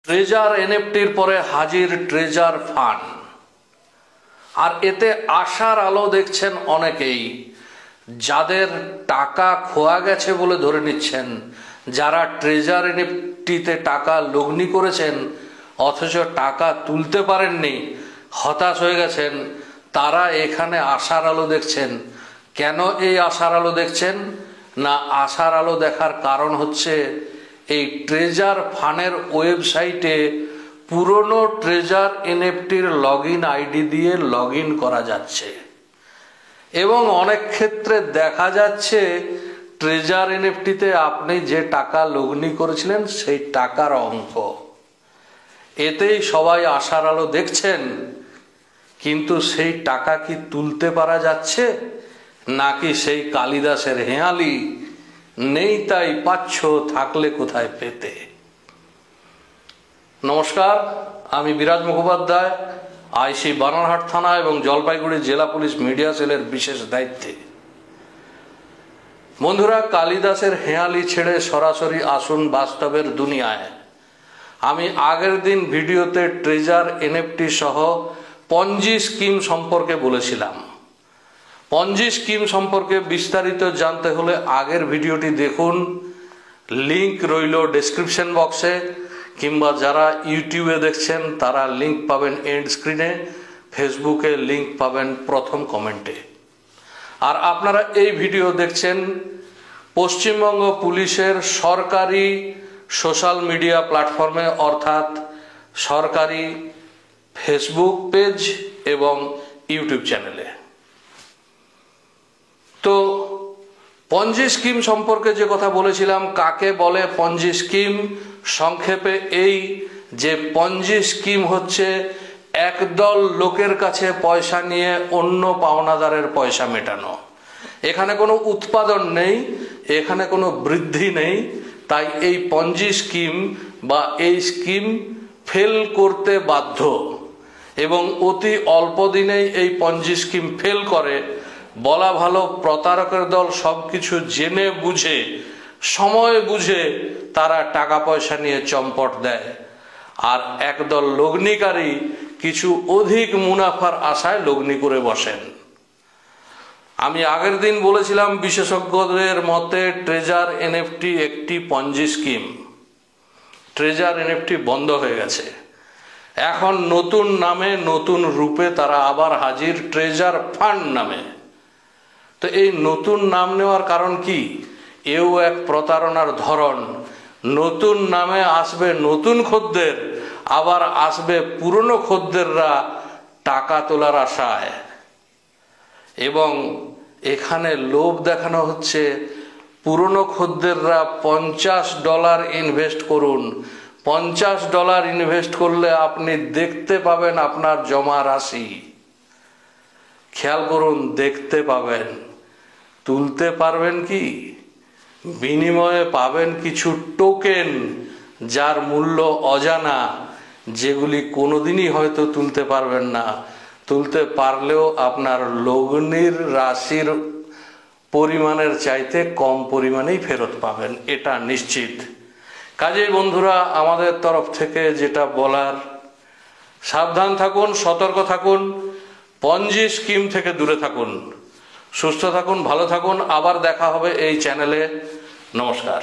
Treasure এনএফটির পরে হাজির treasure fund, আর এতে আশার আলো দেখছেন অনেকেই। যাদের টাকা খোয়া গেছে বলে ধরে নিচ্ছেন, যারা ট্রেজার এনএফটিতে টাকা লগ্নি করেছেন অথচ টাকা তুলতে পারেননি, হতাশ হয়ে গেছেন, তারা এখানে আশার আলো দেখছেন। কেন এই আশার আলো দেখছেন? না, আশার আলো দেখার কারণ হচ্ছে এই ট্রেজার ফান্ডের ওয়েবসাইটে পুরনো ট্রেজার এনএফটির লগইন আইডি দিয়ে লগইন করা যাচ্ছে এবং অনেক ক্ষেত্রে দেখা যাচ্ছে ট্রেজার এনএফটিতে আপনি যে টাকা লগ্নি করেছিলেন সেই টাকার অঙ্ক। এতেই সবাই আশার আলো দেখছেন, কিন্তু সেই টাকা কি তুলতে পারা যাচ্ছে নাকি সেই কালিদাসের হেঁয়ালি নেই তাই পাচ্ছ, থাকলে কোথায় পেতে। নমস্কার, আমি বিরাজ মুখোপাধ্যায়, আইসি বানারহাট থানা এবং জলপাইগুড়ি জেলা পুলিশ মিডিয়া সেলের বিশেষ দায়িত্বে। বন্ধুরা, কালিদাসের হেঁয়ালি ছেড়ে সরাসরি আসুন বাস্তবের দুনিয়ায়। আমি আগের দিন ভিডিওতে ট্রেজার এনএফটি সহ পঞ্জি স্কিম সম্পর্কে বলেছিলাম। পঞ্জি স্কিম সম্পর্কে বিস্তারিত জানতে হলে আগের ভিডিওটি দেখুন, লিংক রইল ডেসক্রিপশন বক্সে, কিংবা যারা ইউটিউবে দেখছেন তারা লিংক পাবেন এন্ড স্ক্রিনে, ফেসবুকে লিংক পাবেন প্রথম কমেন্টে। আর আপনারা এই ভিডিও দেখছেন পশ্চিমবঙ্গ পুলিশের সরকারি সোশ্যাল মিডিয়া প্ল্যাটফর্মে, অর্থাৎ সরকারি ফেসবুক পেজ এবং ইউটিউব চ্যানেলে। তো পঞ্জি স্কিম সম্পর্কে যে কথা বলেছিলাম, কাকে বলে পঞ্জি স্কিম? সংক্ষেপে এই যে পঞ্জি স্কিম হচ্ছে একদল লোকের কাছে পয়সা নিয়ে অন্য পাওনাদারের পয়সা মেটানো। এখানে কোনো উৎপাদন নেই, এখানে কোনো বৃদ্ধি নেই, তাই এই পঞ্জি স্কিম বা এই স্কিম ফেল করতে বাধ্য এবং অতি অল্প দিনেই এই পঞ্জি স্কিম ফেল করে। বলা ভালো, প্রতারকের দল সবকিছু জেনে বুঝে সময় বুঝে তারা টাকা পয়সা নিয়ে চম্পট দেয়, আর একদল লগ্নিকারী কিছু অধিক মুনাফার আশায় লগ্নি করে বসেন। আমি আগের দিন বলেছিলাম বিশেষজ্ঞদের মতে ট্রেজার এনএফটি একটি পঞ্জি স্কিম। ট্রেজার এনএফটি বন্ধ হয়ে গেছে, এখন নতুন নামে নতুন রূপে তারা আবার হাজির ট্রেজার ফান্ড নামে। তো এই নতুন নাম নেওয়ার কারণ কি? এও এক প্রতারণার ধরন। নতুন নামে আসবে নতুন খদ্দের, আবার আসবে পুরনো খদ্দেররা টাকা তোলার আশায়, এবং এখানে লোভ দেখানো হচ্ছে পুরনো খদ্দেররা $50 ইনভেস্ট করুন। $50 ইনভেস্ট করলে আপনি দেখতে পাবেন আপনার জমা রাশি। খেয়াল করুন, দেখতে পাবেন, তুলতে পারবেন কি? বিনিময়ে পাবেন কিছু টোকেন যার মূল্য অজানা, যেগুলি কোনোদিনই হয়তো তুলতে পারবেন না। তুলতে পারলেও আপনার লগ্নির রাশির পরিমাণের চাইতে কম পরিমাণেই ফেরত পাবেন, এটা নিশ্চিত। কাজেই বন্ধুরা, আমাদের তরফ থেকে যেটা বলার, সাবধান থাকুন, সতর্ক থাকুন, পঞ্জি স্কিম থেকে দূরে থাকুন। সুস্থ থাকুন, ভালো থাকুন, আবার দেখা হবে এই চ্যানেলে। নমস্কার।